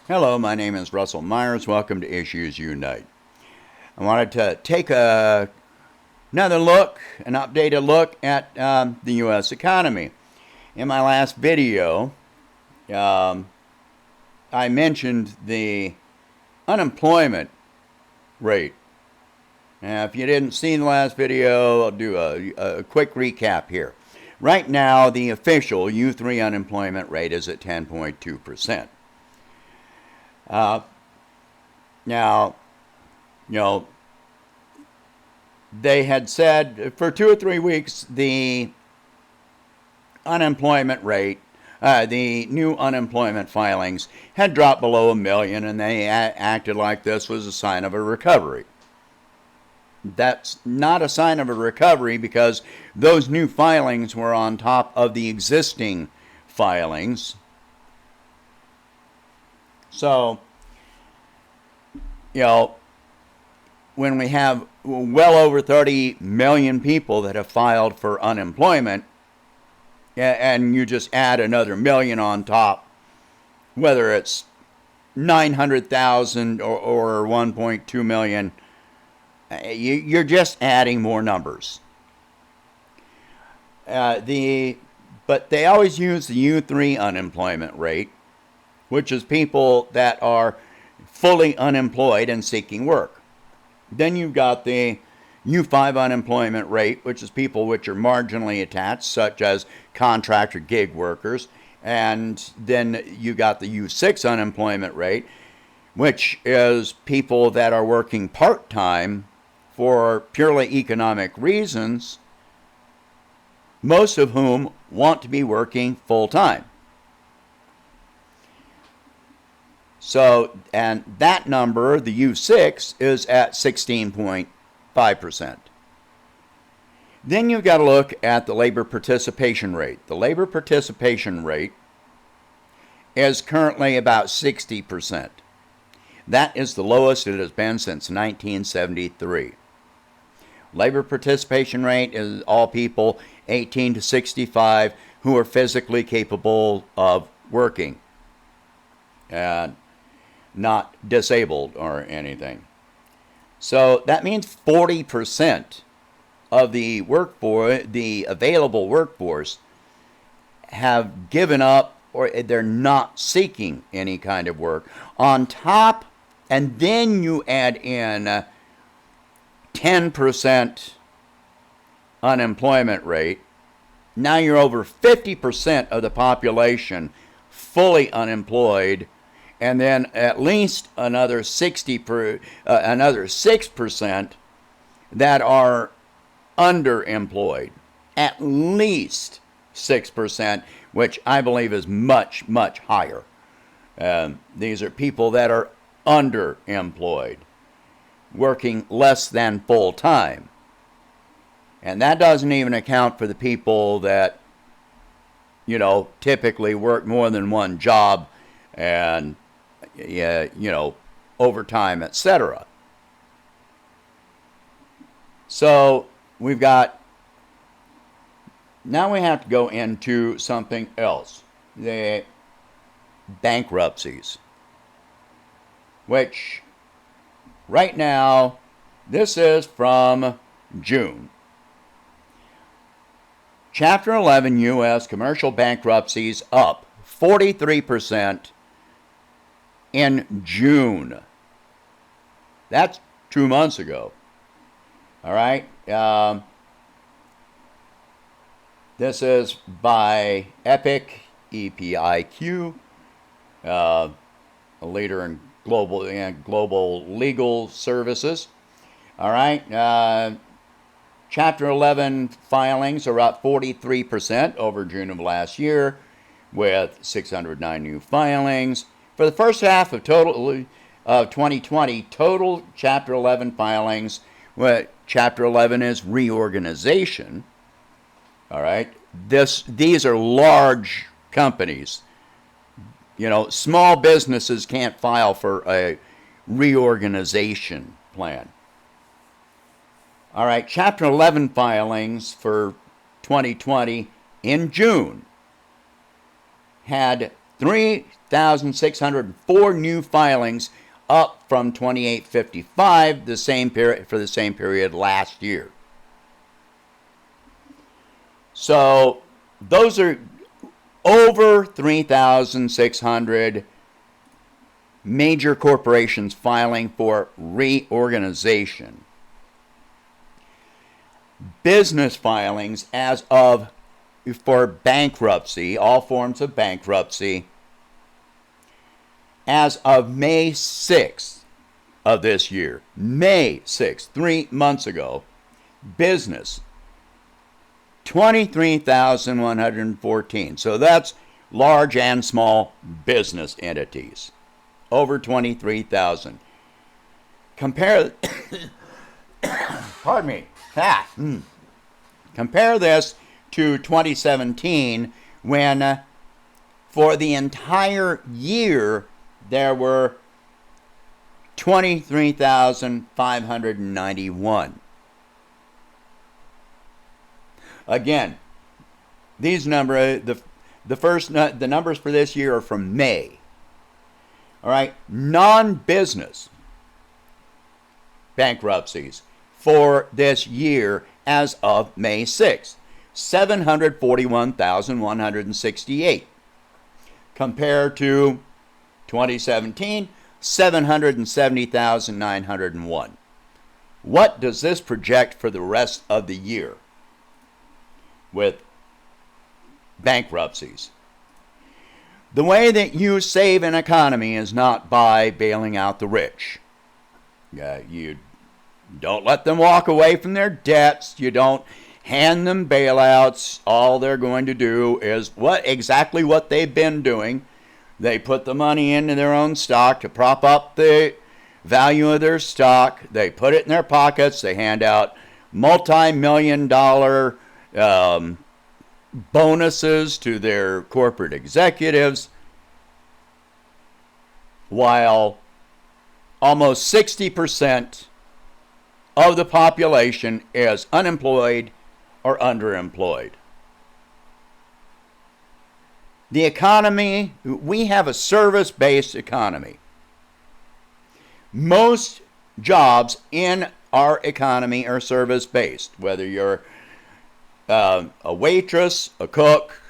Hello, my name is Russell Myers. Welcome to Issues Unite. I wanted to take another look, an updated look at the U.S. economy. In my last video, I mentioned the unemployment rate. Now, if you didn't see the last video, I'll do a quick recap here. Right now, the official U3 unemployment rate is at 10.2%. Now, they had said for 2 or 3 weeks the unemployment rate, the new unemployment filings had dropped below 1 million, and they acted like this was a sign of a recovery. That's not a sign of a recovery because those new filings were on top of the existing filings. So, when we have well over 30 million people that have filed for unemployment, and you just add another million on top, whether it's 900,000 or 1.2 million, you're just adding more numbers. But they always use the U3 unemployment rate, which is people that are fully unemployed and seeking work. Then you've got the U5 unemployment rate, which is people which are marginally attached, such as contract or gig workers. And then you got the U6 unemployment rate, which is people that are working part-time for purely economic reasons, most of whom want to be working full-time. So, and that number, the U6, is at 16.5%. Then you've got to look at the labor participation rate. The labor participation rate is currently about 60%. That is the lowest it has been since 1973. Labor participation rate is all people 18 to 65 who are physically capable of working and not disabled or anything. So that means 40% of the workforce, the available workforce, have given up or they're not seeking any kind of work. On top, and then you add in 10% unemployment rate, now you're over 50% of the population fully unemployed, and then at least another 6% that are underemployed. At least 6%, which I believe is much, much higher. These are people that are underemployed, working less than full time. And that doesn't even account for the people that, typically work more than one job and, overtime, etc. So now we have to go into something else, the bankruptcies, which right now, this is from June. Chapter 11 U.S. commercial bankruptcies up 43% in June. That's 2 months ago. All right. This is by Epic, EPIQ, a leader in global legal services. All right. Chapter 11 filings are up 43% over June of last year, with 609 new filings. For the first half of 2020, total Chapter 11 filings, Chapter 11 is reorganization. All right, these are large companies. Small businesses can't file for a reorganization plan. All right, Chapter 11 filings for 2020 in June had 3,604 new filings, up from 2,855 the same period for the same period last year. So those are over 3,600 major corporations filing for reorganization. Business filings as of for bankruptcy, all forms of bankruptcy, as of May 6th of this year, May 6th, 3 months ago, business, 23,114. So that's large and small business entities, over 23,000. Compare, pardon me, compare this to 2017, when for the entire year there were 23,591. Again, these numbers, the numbers for this year are from May. All right, non-business bankruptcies for this year as of May 6th, 741,168, compared to 2017, 770,901. What does this project for the rest of the year with bankruptcies? The way that you save an economy is not by bailing out the rich. You don't let them walk away from their debts. You don't hand them bailouts. All they're going to do is exactly what they've been doing. They put the money into their own stock to prop up the value of their stock. They put it in their pockets. They hand out multi-million-dollar bonuses to their corporate executives, while almost 60% of the population is unemployed or underemployed. The economy, we have a service-based economy. Most jobs in our economy are service-based, whether you're a waitress, a cook,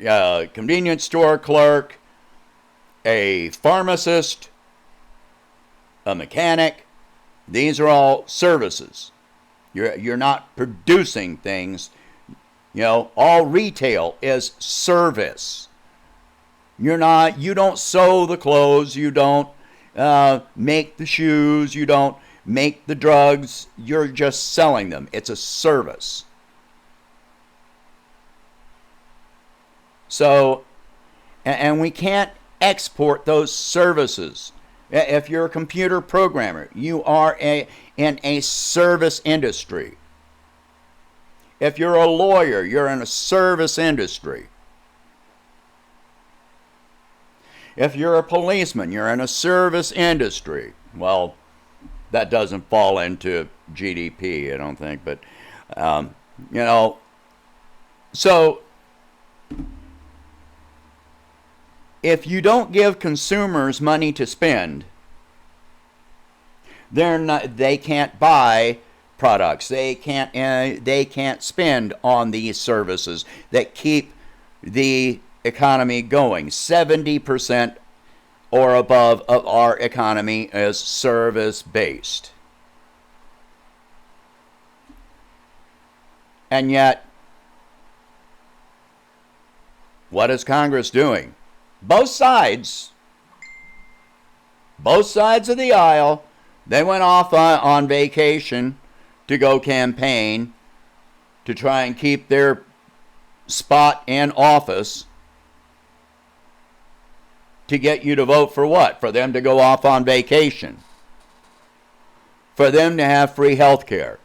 a convenience store clerk, a pharmacist, a mechanic. These are all services. You're not producing things. All retail is service. You don't sew the clothes, you don't make the shoes, you don't make the drugs, you're just selling them. It's a service. So, and we can't export those services. If you're a computer programmer, you are in a service industry. If you're a lawyer, you're in a service industry. If you're a policeman, you're in a service industry. Well, that doesn't fall into GDP, I don't think, but, so if you don't give consumers money to spend, they can't buy products. They can't spend on these services that keep the economy going. 70% or above of our economy is service-based. And yet, what is Congress doing? Both sides of the aisle, they went off on vacation to go campaign to try and keep their spot in office, to get you to vote for what? For them to go off on vacation. For them to have free health care.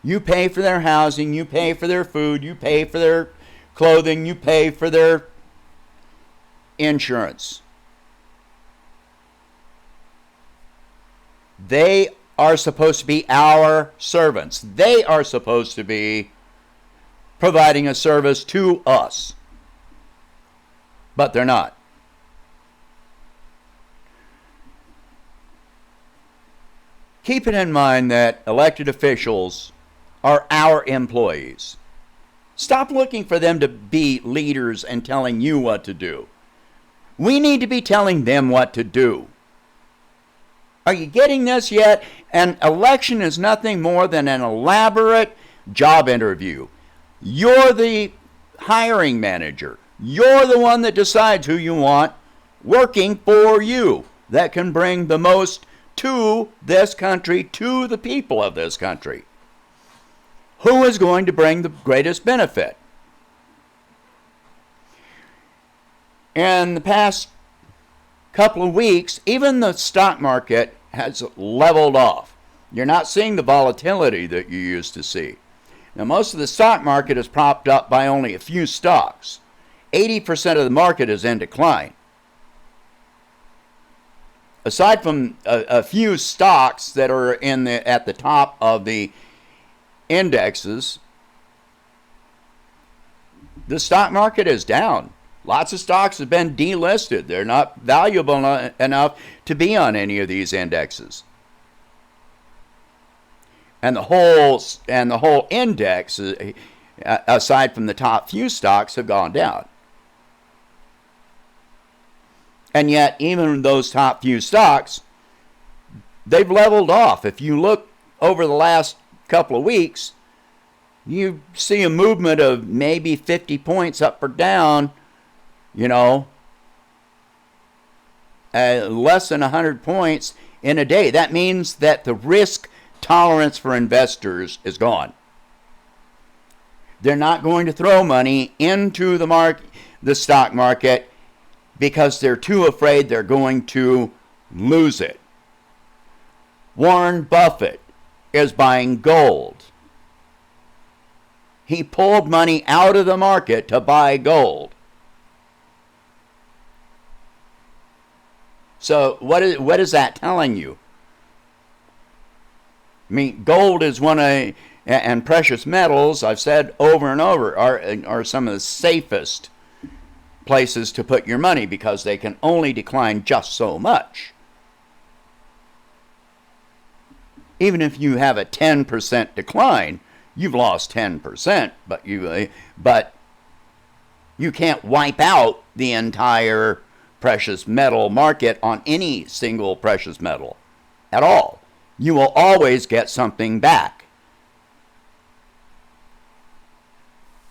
You pay for their housing, you pay for their food, you pay for their clothing, you pay for their insurance. They are supposed to be our servants. They are supposed to be providing a service to us. But they're not. Keep it in mind that elected officials are our employees. Stop looking for them to be leaders and telling you what to do. We need to be telling them what to do. Are you getting this yet? An election is nothing more than an elaborate job interview. You're the hiring manager. You're the one that decides who you want working for you that can bring the most to this country, to the people of this country. Who is going to bring the greatest benefit? In the past couple of weeks, even the stock market has leveled off. You're not seeing the volatility that you used to see. Now, most of the stock market is propped up by only a few stocks. 80% of the market is in decline. Aside from a few stocks that are at the top of the indexes, the stock market is down. Lots of stocks have been delisted. They're not valuable enough to be on any of these indexes. And the whole index, aside from the top few stocks, have gone down. And yet, even those top few stocks, they've leveled off. If you look over the last couple of weeks, you see a movement of maybe 50 points up or down, less than 100 points in a day. That means that the risk tolerance for investors is gone. They're not going to throw money into the stock market because they're too afraid they're going to lose it. Warren Buffett is buying gold. He pulled money out of the market to buy gold. So what is that telling you? I mean, gold is and precious metals, I've said over and over, are some of the safest places to put your money because they can only decline just so much. Even if you have a 10% decline, you've lost 10%, but you can't wipe out the entire precious metal market on any single precious metal at all. You will always get something back.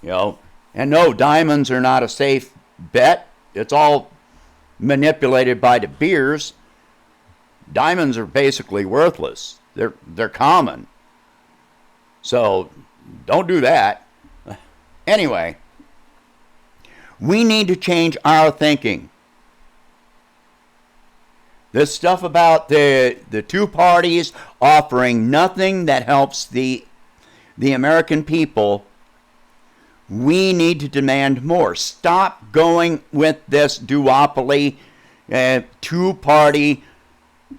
And no, diamonds are not a safe bet. It's all manipulated by De Beers. Diamonds are basically worthless. They're common. So don't do that. Anyway, we need to change our thinking. This stuff about the two parties offering nothing that helps the American people, we need to demand more. Stop going with this duopoly, two-party,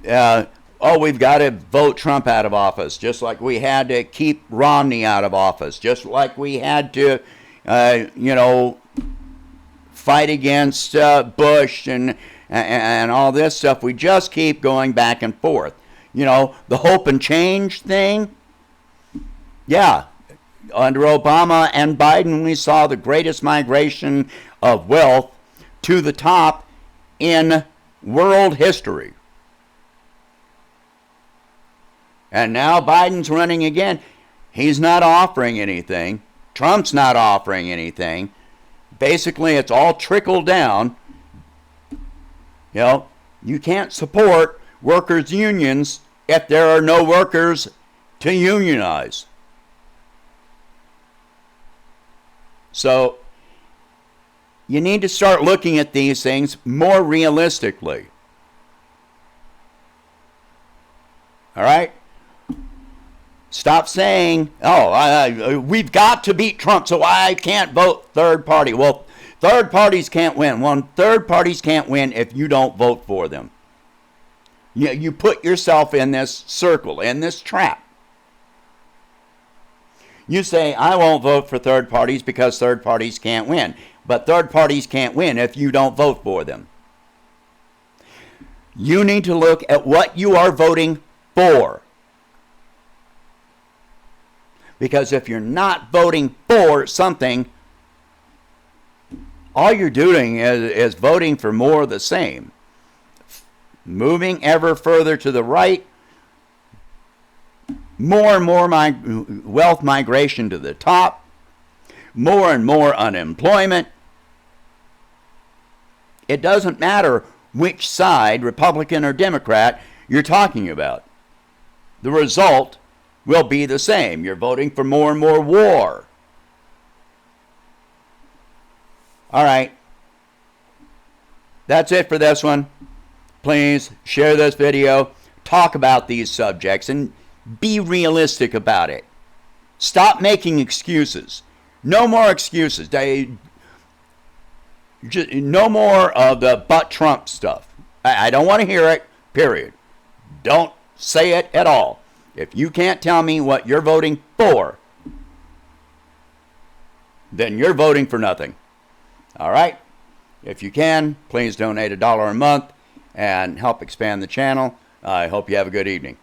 we've got to vote Trump out of office, just like we had to keep Romney out of office, just like we had to, fight against Bush and all this stuff. We just keep going back and forth. The hope and change thing, yeah. Under Obama and Biden, we saw the greatest migration of wealth to the top in world history. And now Biden's running again. He's not offering anything. Trump's not offering anything. Basically, it's all trickled down. You can't support workers' unions if there are no workers to unionize. So you need to start looking at these things more realistically. All right? Stop saying, we've got to beat Trump, so I can't vote third party. Well, third parties can't win. Third parties can't win if you don't vote for them. You put yourself in this circle, in this trap. You say, I won't vote for third parties because third parties can't win. But third parties can't win if you don't vote for them. You need to look at what you are voting for. Because if you're not voting for something, all you're doing is voting for more of the same. Moving ever further to the right, more and more wealth migration to the top, more and more unemployment. It doesn't matter which side, Republican or Democrat, you're talking about. The result will be the same. You're voting for more and more war. All right. That's it for this one. Please share this video. Talk about these subjects and be realistic about it. Stop making excuses. No more excuses. No more of the but Trump stuff. I don't want to hear it, period. Don't say it at all. If you can't tell me what you're voting for, then you're voting for nothing. All right? If you can, please donate $1 a month and help expand the channel. I hope you have a good evening.